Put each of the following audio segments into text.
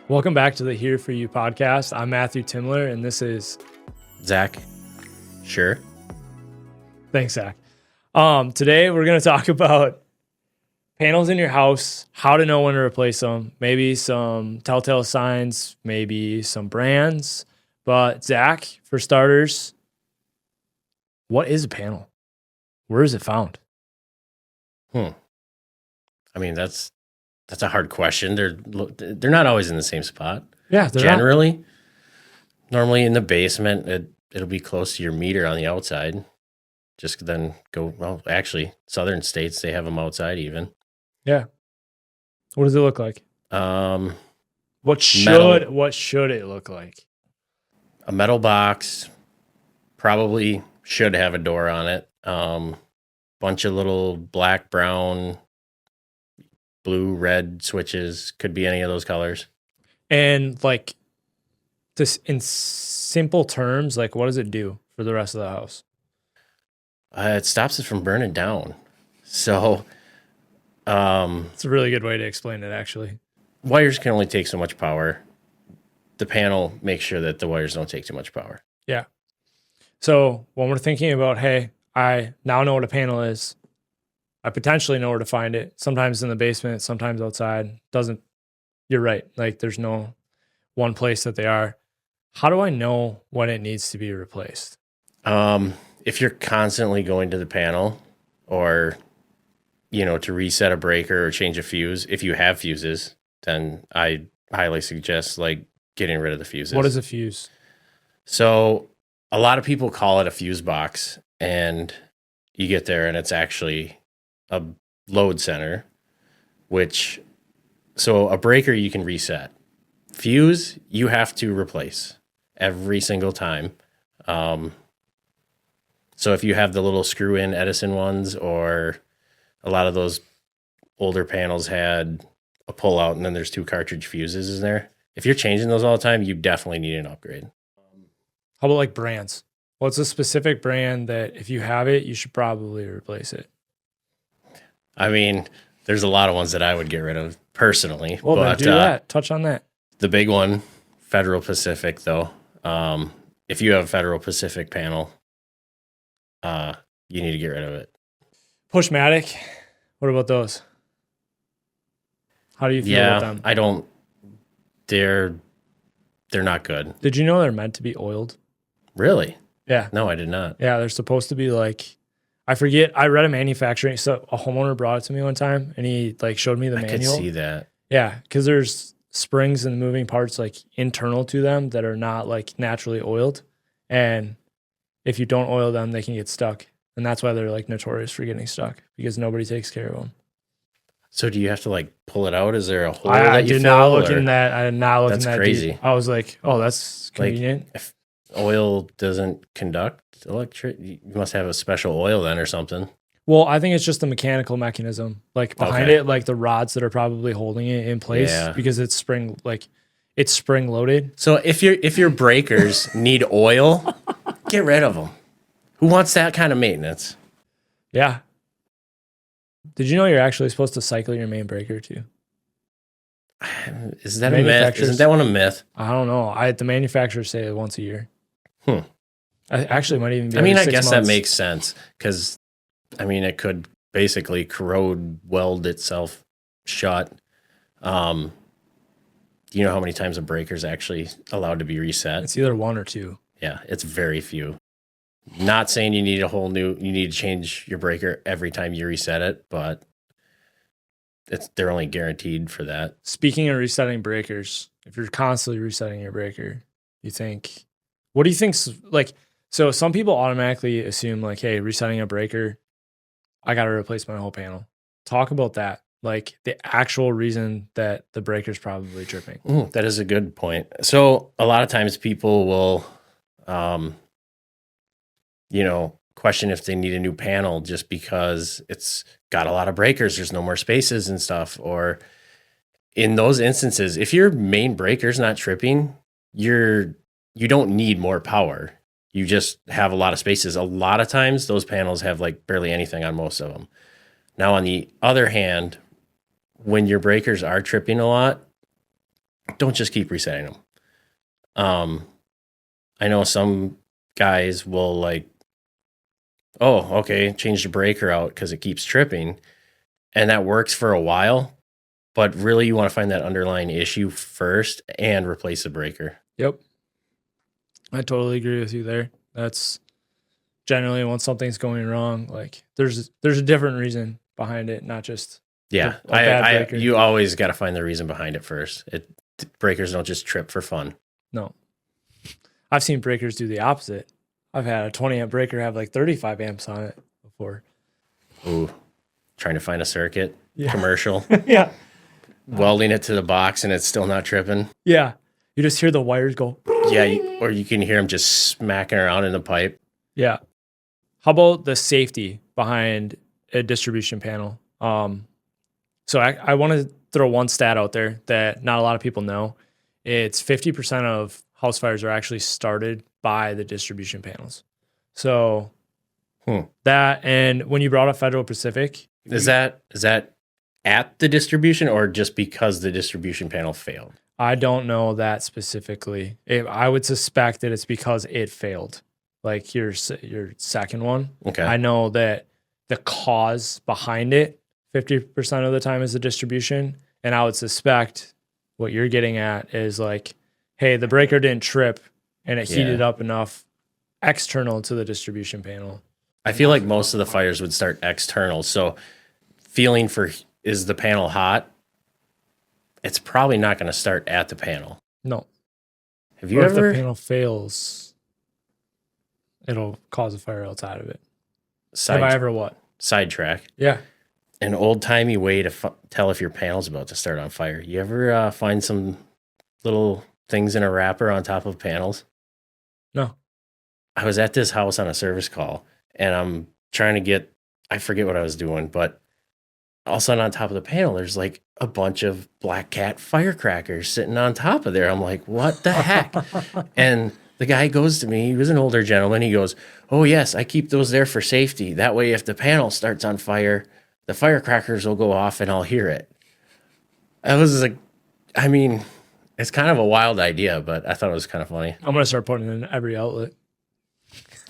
Welcome back to the Here For You podcast. I'm Matthew Timler, and this is Zach. Sure. Thanks, Zach. Today we're going to talk about panels in your house, how to know when to replace them, maybe some telltale signs, maybe some brands. But Zach, for starters, what is a panel? Where is it found? I mean, that's a hard question. They're not always in the same spot. Yeah, they're generally. Normally in the basement, it'll be close to your meter on the outside. Just then actually, southern states, they have them outside even. Yeah. What does it look like? What should it look like? A metal box, probably should have a door on it. Bunch of little black, brown, blue, red switches. Could be any of those colors. And like this, in simple terms, like what does it do for the rest of the house? It stops it from burning down. So it's a really good way to explain it, actually. Wires can only take so much power. The panel makes sure that the wires don't take too much power. Yeah. So when we're thinking about, hey, I now know what a panel is, I potentially know where to find it. Sometimes in the basement, sometimes outside. You're right. Like there's no one place that they are. How do I know when it needs to be replaced? If you're constantly going to the panel or, to reset a breaker or change a fuse, if you have fuses, then I highly suggest getting rid of the fuses. What is a fuse? So a lot of people call it a fuse box, and you get there and it's actually a load center, so a breaker you can reset. Fuse, you have to replace every single time. So if you have the little screw-in Edison ones, or a lot of those older panels had a pull-out and then there's 2 cartridge fuses in there. If you're changing those all the time, you definitely need an upgrade. How about like brands? What's a specific brand that if you have it, you should probably replace it? I mean, there's a lot of ones that I would get rid of personally. Well, then do that. Touch on that. The big one, Federal Pacific, though. If you have a Federal Pacific panel, you need to get rid of it. Pushmatic, what about those? How do you feel about them? I don't. They're not good. Did you know they're meant to be oiled? Really? Yeah. No, I did not. Yeah, they're supposed to be I forget. I read a manufacturing. So a homeowner brought it to me one time, and he showed me the manual. I could see that. Yeah, because there's springs and moving parts internal to them that are not naturally oiled, and if you don't oil them, they can get stuck, and that's why they're notorious for getting stuck because nobody takes care of them. So do you have to pull it out? Is there a hole I that you did fill? not look in that. I did not look in that. That's crazy. Deep. I was like, oh, that's convenient. If oil doesn't conduct electricity, you must have a special oil then or something. Well, I think it's just the mechanical mechanism behind it, the rods that are probably holding it in place because it's spring loaded. So if your breakers need oil, get rid of them. Who wants that kind of maintenance? Yeah. Did you know you're actually supposed to cycle your main breaker too? Is that a myth? Isn't that one a myth? I don't know. The manufacturers say it once a year. I actually might even be. I guess that makes sense because, it could basically corrode weld itself shut. Do you know how many times a breaker is actually allowed to be reset? It's either 1 or 2. Yeah, it's very few. Not saying you need you need to change your breaker every time you reset it, but they're only guaranteed for that. Speaking of resetting breakers, if you're constantly resetting your breaker, what do you think's so some people automatically assume hey, resetting a breaker, I got to replace my whole panel. Talk about that. The actual reason that the breaker's probably tripping. That is a good point. So a lot of times people will, question if they need a new panel just because it's got a lot of breakers. There's no more spaces and stuff. Or in those instances, if your main breaker's not tripping, you don't need more power. You just have a lot of spaces. A lot of times those panels have barely anything on most of them. Now, on the other hand, when your breakers are tripping a lot, don't just keep resetting them. I know some guys will like, oh, okay, change the breaker out because it keeps tripping. And that works for a while. But really, you want to find that underlying issue first and replace the breaker. Yep. I totally agree with you there. That's generally when something's going wrong, like there's a different reason behind it, not just Yeah, a bad breaker. you always got to find the reason behind it first. Breakers don't just trip for fun. No. I've seen breakers do the opposite. I've had a 20 amp breaker have like 35 amps on it before. Ooh, trying to find a circuit Yeah. commercial. Yeah. Welding it to the box and it's still not tripping. Yeah. You just hear the wires go. Yeah, or you can hear them just smacking around in the pipe. Yeah. How about the safety behind a distribution panel? So I want to throw one stat out there that not a lot of people know. It's 50% of house fires are actually started by the distribution panels. So that, and when you brought up Federal Pacific, is that at the distribution or just because the distribution panel failed? I don't know that specifically. I would suspect that it's because it failed, like your second one. Okay. I know that the cause behind it 50% of the time is the distribution, and I would suspect what you're getting at is like, hey, the breaker didn't trip and it heated up enough external to the distribution panel. I feel like most of the fires would start external. So feeling for, is the panel hot? It's probably not going to start at the panel. No. Have you Or ever? if the panel fails, it'll cause a fire outside of it. Have I ever what? Sidetrack. Yeah. An old-timey way to tell if your panel's about to start on fire. You ever find some little things in a wrapper on top of panels? No. I was at this house on a service call, and I'm trying to get, I forget what I was doing, but all of a sudden on top of the panel, there's like a bunch of Black Cat firecrackers sitting on top of there. I'm like, what the heck? And the guy goes to me, he was an older gentleman. He goes, oh, yes, I keep those there for safety. That way, if the panel starts on fire, the firecrackers will go off and I'll hear it. I was like, I mean, it's kind of a wild idea, but I thought it was kind of funny. I'm going to start putting it in every outlet.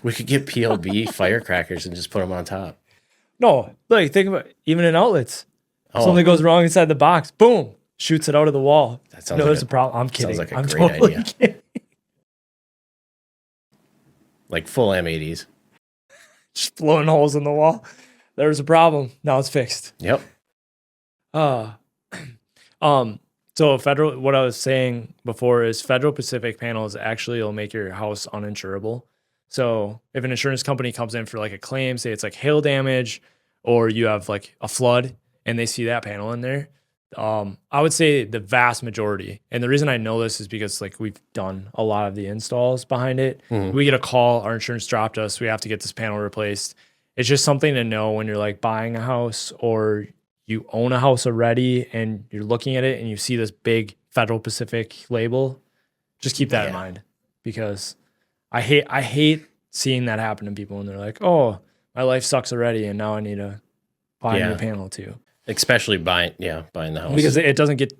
We could get PLB firecrackers and just put them on top. No, like think about it, even in outlets. Oh, Something goes wrong inside the box, boom, shoots it out of the wall. that sounds No, like there's a problem. I'm kidding. sounds like a I'm great totally idea. kidding. Like full M80s. Just blowing holes in the wall. There was a problem. Now it's fixed. Yep. So federal, what I was saying before is Federal Pacific panels actually will make your house uninsurable. So if an insurance company comes in for like a claim, say it's like hail damage or you have like a flood and they see that panel in there, I would say the vast majority. And the reason I know this is because like we've done a lot of the installs behind it. Mhm. We get a call, our insurance dropped us, we have to get this panel replaced. It's just something to know when you're like buying a house or you own a house already and you're looking at it and you see this big Federal Pacific label. Just keep that in mind, because I hate seeing that happen to people and they're like, oh, my life sucks already and now I need to buy a new panel too. Especially buying the house. Because it doesn't get,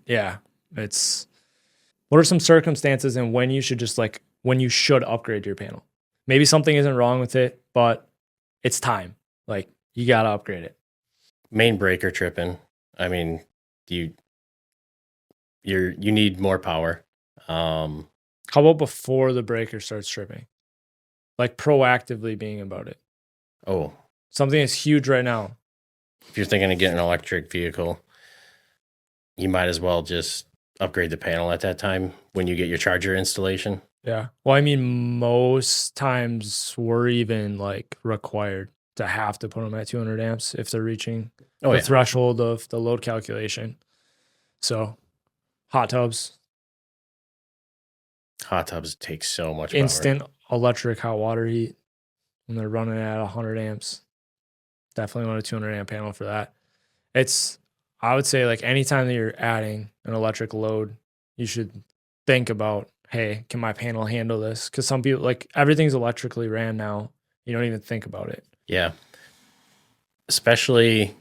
it's, what are some circumstances and when you should just like, when you should upgrade your panel? Maybe something isn't wrong with it, but it's time. Like you got to upgrade it. Main breaker tripping. I mean, you need more power. How about before the breaker starts tripping? Like proactively being about it. Oh, Something is huge right now. if you're thinking of getting an electric vehicle, you might as well just upgrade the panel at that time when you get your charger installation. Yeah. Well, I mean, most times we're even like required to have to put them at 200 amps if they're reaching the threshold of the load calculation. So hot tubs take so much instant electric hot water heat when they're running at 100 amps. Definitely want a 200 amp panel for that. I would say like anytime that you're adding an electric load, you should think about, hey, can my panel handle this? Because some people, like everything's electrically ran now. You don't even think about it. Yeah. Especially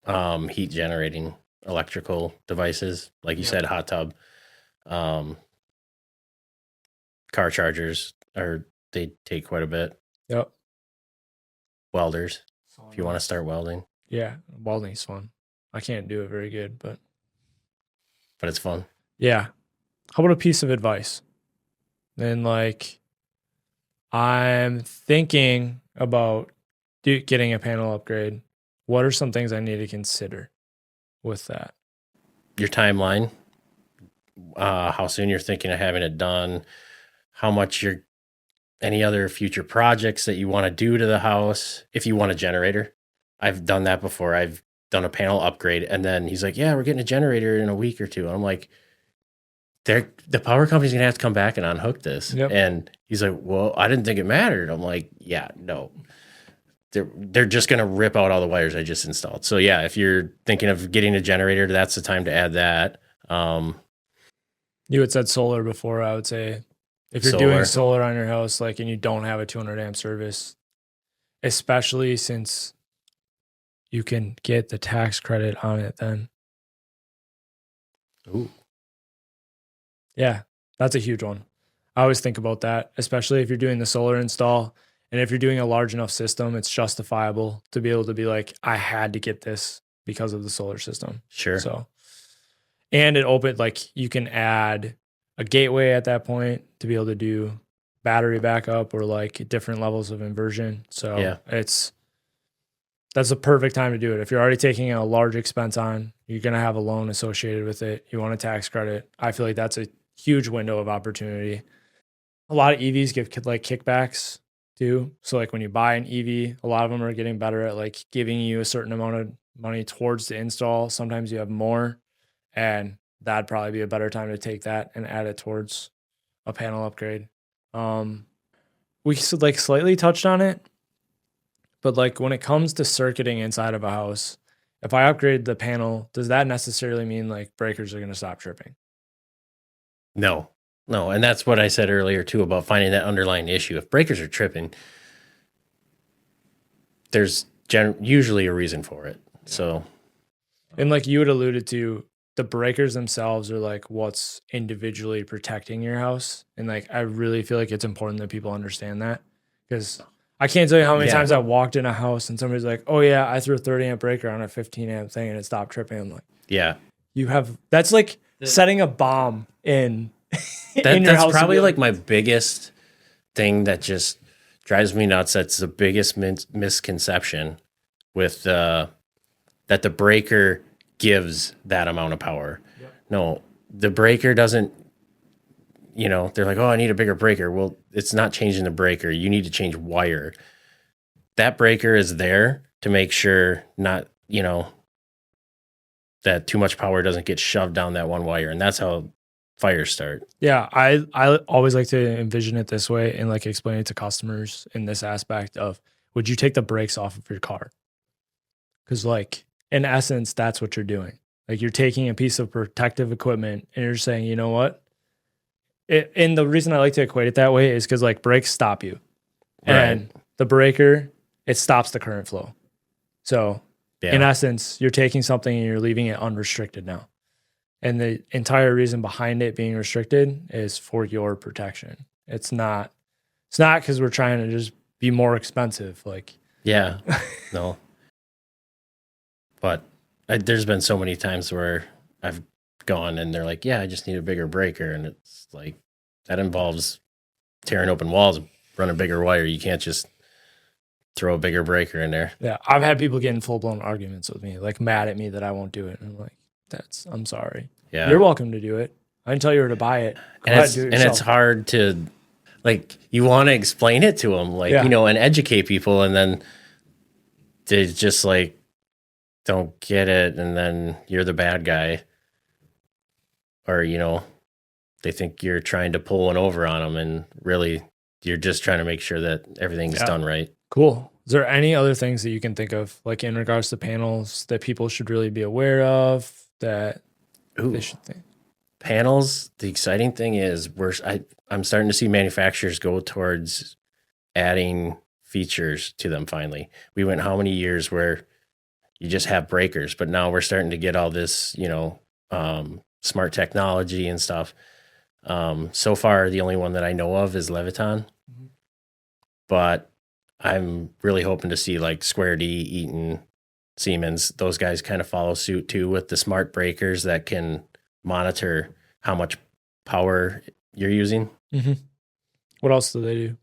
heat generating electrical devices. Like you said, hot tub. Car chargers they take quite a bit. Yep. Welders, if you want to start welding. Yeah, welding's fun. I can't do it very good, but it's fun. Yeah. How about a piece of advice? Then, like, I'm thinking about getting a panel upgrade. What are some things I need to consider with that? Your timeline, how soon you're thinking of having it done, how much any other future projects that you want to do to the house. If you want a generator, I've done that before. I've done a panel upgrade, and then he's like, yeah, we're getting a generator in a week or two. And I'm like, the power company's gonna have to come back and unhook this. Yep. And he's like, well, I didn't think it mattered. I'm like, yeah, no. They're just gonna rip out all the wires I just installed. So yeah, if you're thinking of getting a generator, that's the time to add that. You had said solar before. I would say if you're doing solar on your house, like, and you don't have a 200 amp service, especially since you can get the tax credit on it then. Ooh. Yeah, that's a huge one. I always think about that, especially if you're doing the solar install. And if you're doing a large enough system, it's justifiable to be able to be like, I had to get this because of the solar system. Sure. So, and it opened, like, you can add a gateway at that point to be able to do battery backup or like different levels of inversion. So yeah, that's a perfect time to do it. If you're already taking a large expense on, you're going to have a loan associated with it. You want a tax credit. I feel like that's a huge window of opportunity. A lot of EVs give like kickbacks too. So like when you buy an EV, a lot of them are getting better at like giving you a certain amount of money towards the install. Sometimes you have more, and that'd probably be a better time to take that and add it towards a panel upgrade. We like slightly touched on it, but like when it comes to circuiting inside of a house, if I upgrade the panel, does that necessarily mean like breakers are going to stop tripping? No. And that's what I said earlier too about finding that underlying issue. If breakers are tripping, there's usually a reason for it. So, and like you had alluded to, the breakers themselves are like what's individually protecting your house. And like, I really feel like it's important that people understand that, because I can't tell you how many times I walked in a house and somebody's like, oh yeah, I threw a 30 amp breaker on a 15 amp thing and it stopped tripping. I'm like, yeah, that's like setting a bomb in your house. That's probably like my biggest thing that just drives me nuts. That's the biggest misconception with that the breaker gives that amount of power. Yep. No, the breaker doesn't, they're like, oh, I need a bigger breaker. Well, it's not changing the breaker. You need to change wire. That breaker is there to make sure not, that too much power doesn't get shoved down that one wire. And that's how fires start. Yeah. I always like to envision it this way and like explain it to customers in this aspect of, would you take the brakes off of your car? Because like, in essence, that's what you're doing. Like you're taking a piece of protective equipment and you're saying, you know what? And the reason I like to equate it that way is because like brakes stop you. Right. And the breaker, it stops the current flow. So in essence, you're taking something and you're leaving it unrestricted now. And the entire reason behind it being restricted is for your protection. It's not because we're trying to just be more expensive. Like, yeah, no. But there's been so many times where I've gone and they're like, yeah, I just need a bigger breaker. And it's like, that involves tearing open walls, running bigger wire. You can't just throw a bigger breaker in there. Yeah. I've had people get in full blown arguments with me, like mad at me that I won't do it. And I'm like, I'm sorry. Yeah. You're welcome to do it. I didn't tell you where to buy it. And it's hard to, like, you want to explain it to them, like, and educate people. And then they just like, don't get it, and then you're the bad guy, or they think you're trying to pull one over on them, and really you're just trying to make sure that everything's done right. Cool. Is there any other things that you can think of, like in regards to panels, that people should really be aware of that they should think? Panels, the exciting thing is I'm starting to see manufacturers go towards adding features to them finally. We went how many years where you just have breakers, but now we're starting to get all this, smart technology and stuff. So far, the only one that I know of is Leviton, but I'm really hoping to see like Square D, Eaton, Siemens. Those guys kind of follow suit too with the smart breakers that can monitor how much power you're using. Mm-hmm. What else do they do?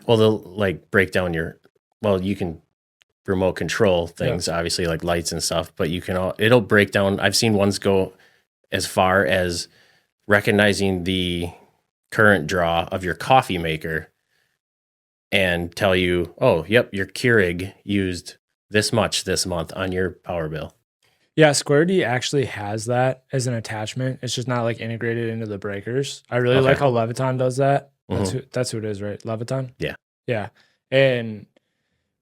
Well, they'll like break down you can remote control things, obviously like lights and stuff, but it'll break down. I've seen ones go as far as recognizing the current draw of your coffee maker and tell you, oh, yep, your Keurig used this much this month on your power bill. Yeah, Square D actually has that as an attachment. It's just not like integrated into the breakers. I really like how Leviton does that. That's who it is, right? Leviton? Yeah. Yeah.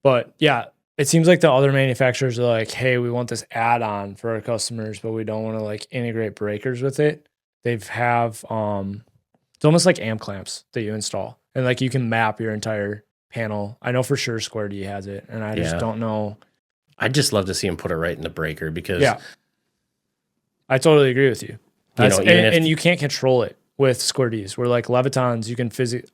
But yeah, it seems like the other manufacturers are like, hey, we want this add-on for our customers, but we don't want to like integrate breakers with it. It's almost like amp clamps that you install. And like you can map your entire panel. I know for sure Square D has it, and I just don't know. I'd just love to see him put it right in the breaker because I totally agree with you. And you can't control it with Square Ds. Where like Levitons, you can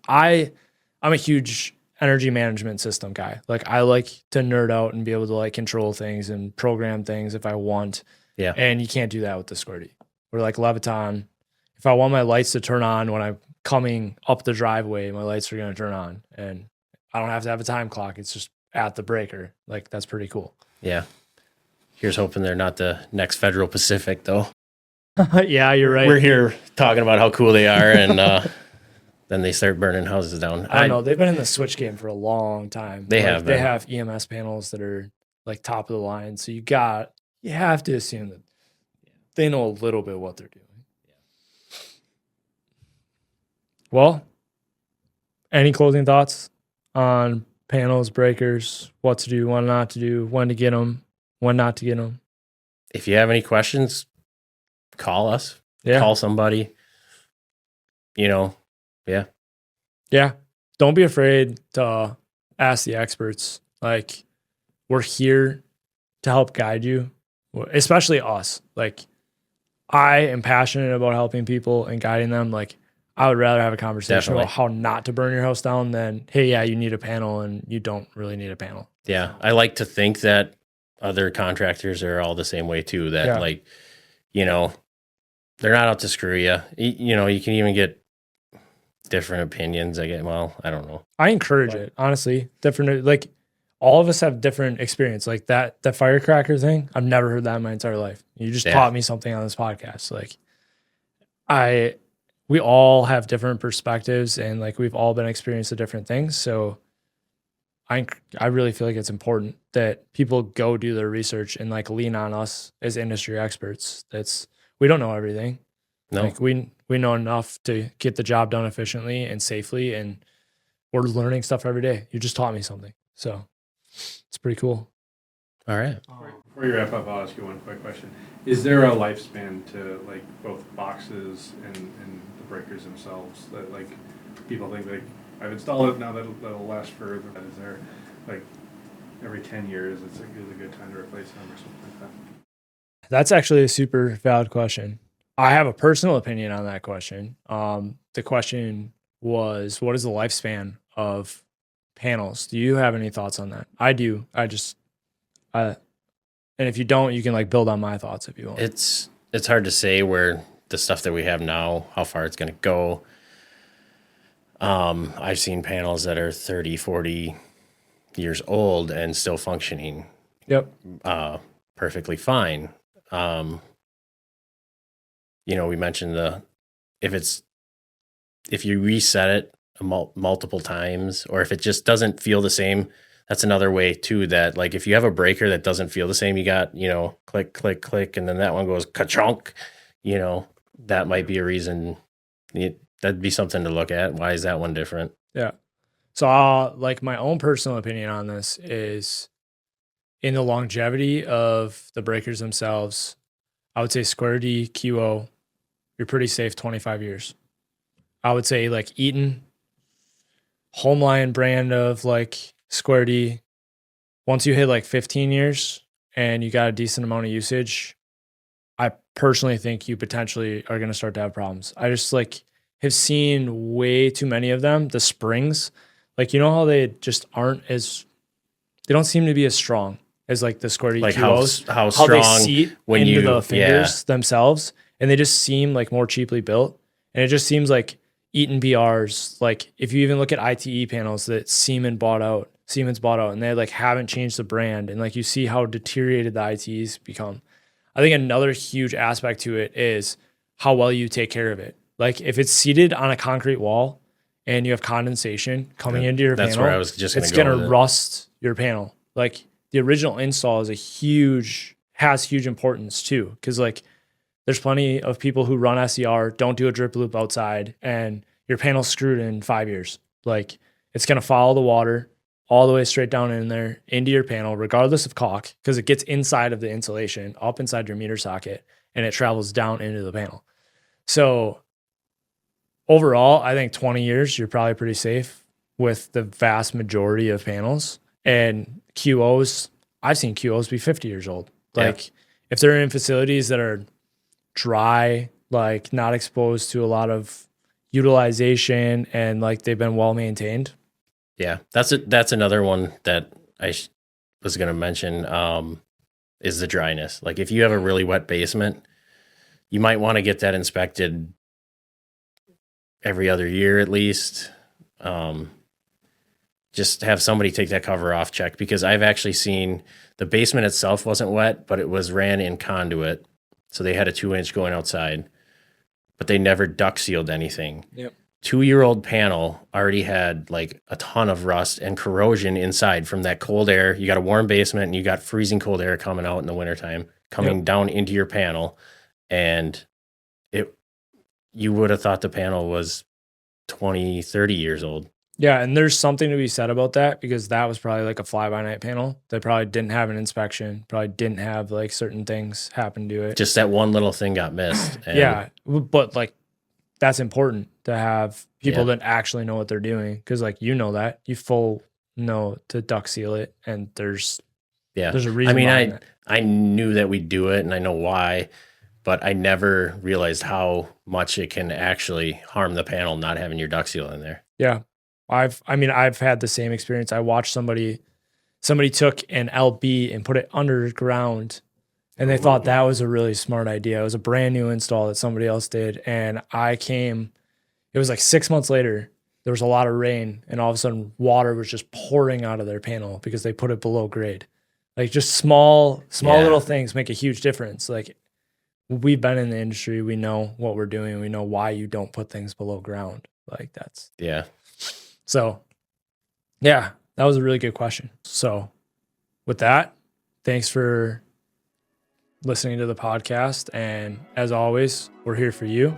I'm a huge energy management system guy. Like I like to nerd out and be able to like control things and program things if I want. Yeah. And you can't do that with the Square D. Where like Leviton, if I want my lights to turn on when I'm coming up the driveway, my lights are going to turn on, and I don't have to have a time clock. It's just at the breaker. Like that's pretty cool. Yeah. Here's hoping they're not the next Federal Pacific, though. Yeah, you're right. We're here talking about how cool they are, and then they start burning houses down. I know. They've been in the switch game for a long time. They have. They have EMS panels that are like top of the line. So you have to assume that they know a little bit what they're doing. Well, any closing thoughts on panels, breakers, what to do, what not to do, when to get them, when not to get them? If you have any questions, call us. Yeah. Call somebody. Yeah. Yeah. Don't be afraid to ask the experts. Like, we're here to help guide you, especially us. Like, I am passionate about helping people and guiding them. Like, I would rather have a conversation about how not to burn your house down than, hey, yeah, you need a panel and you don't really need a panel. Yeah. I like to think that other contractors are all the same way too, that they're not out to screw you. You can even get different opinions. I don't know. I encourage it, honestly. Different, like all of us have different experience. Like that firecracker thing, I've never heard that in my entire life. You just taught me something on this podcast. Like we all have different perspectives, and like we've all been experienced to different things. So I really feel like it's important that people go do their research and like lean on us as industry experts. We don't know everything. No. Like we know enough to get the job done efficiently and safely, and we're learning stuff every day. You just taught me something. So it's pretty cool. All right. Before you wrap up, I'll ask you one quick question. Is there a lifespan to like both boxes and the breakers themselves that like people think like I've installed it now that'll last forever? Is there like every 10 years it's a good time to replace them or something like that? That's actually a super valid question. I have a personal opinion on that question. The question was, what is the lifespan of panels? Do you have any thoughts on that? I do. And if you don't, you can like build on my thoughts if you want. It's hard to say where the stuff that we have now, how far it's going to go. I've seen panels that are 30, 40 years old and still functioning. Yep. Perfectly fine. We mentioned if you reset it multiple times, or if it just doesn't feel the same, that's another way too, that like if you have a breaker that doesn't feel the same, you got, click, click, click, and then that one goes ka-chunk, that might be a reason. That'd be something to look at. Why is that one different? Yeah. So like my own personal opinion on this is in the longevity of the breakers themselves, I would say Square D, QO, you're pretty safe 25 years. I would say like Eaton, Homeline brand of like Square D, once you hit like 15 years and you got a decent amount of usage, I personally think you potentially are going to start to have problems. I just like have seen way too many of them. The springs, like, you know how they just aren't as, they don't seem to be as strong as like the square Like EQOs. how How they strong seat when into you the fingers themselves, and they just seem like more cheaply built. And it just seems like Eaton BRs, like if you even look at ITE panels that Siemens bought out, and they like haven't changed the brand, and like you see how deteriorated the ITEs become. I think another huge aspect to it is how well you take care of it. Like if it's seated on a concrete wall and you have condensation coming into your That's panel, where I was just it's going going to to rust your panel. Like the original install has huge importance too. Cause like there's plenty of people who run SER, don't do a drip loop outside, and your panel's screwed in 5 years. Like it's going to follow the water all the way straight down in there into your panel, regardless of caulk, because it gets inside of the insulation, up inside your meter socket, and it travels down into the panel. So overall, I think 20 years, you're probably pretty safe with the vast majority of panels. And QOs, I've seen QOs be 50 years old. Like if they're in facilities that are dry, like not exposed to a lot of utilization, and like they've been well maintained. Yeah, that's another one that I was going to mention is the dryness. Like if you have a really wet basement, you might want to get that inspected every other year at least. Just have somebody take that cover off, check, because I've actually seen the basement itself wasn't wet, but it was ran in conduit. So they had a 2-inch going outside, but they never duct sealed anything. Yep. 2-year-old panel already had like a ton of rust and corrosion inside from that cold air. You got a warm basement and you got freezing cold air coming out in the wintertime, coming down into your panel. And you would have thought the panel was 20, 30 years old. Yeah, and there's something to be said about that, because that was probably like a fly-by-night panel. They probably didn't have an inspection, probably didn't have like certain things happen to it. Just that one little thing got missed. And yeah, but like that's important to have people that actually know what they're doing, because like you know that you full know to duct seal it, and there's a reason. I mean, I knew that we'd do it, and I know why, but I never realized how much it can actually harm the panel not having your duct seal in there. Yeah. I've had the same experience. I watched somebody took an LB and put it underground, and they thought that was a really smart idea. It was a brand new install that somebody else did. And it was like 6 months later, there was a lot of rain, and all of a sudden water was just pouring out of their panel because they put it below grade. Like just small little things make a huge difference. Like we've been in the industry, we know what we're doing. We know why you don't put things below ground. Like that's. Yeah. So, yeah, that was a really good question. So, with that, thanks for listening to the podcast. And as always, we're here for you.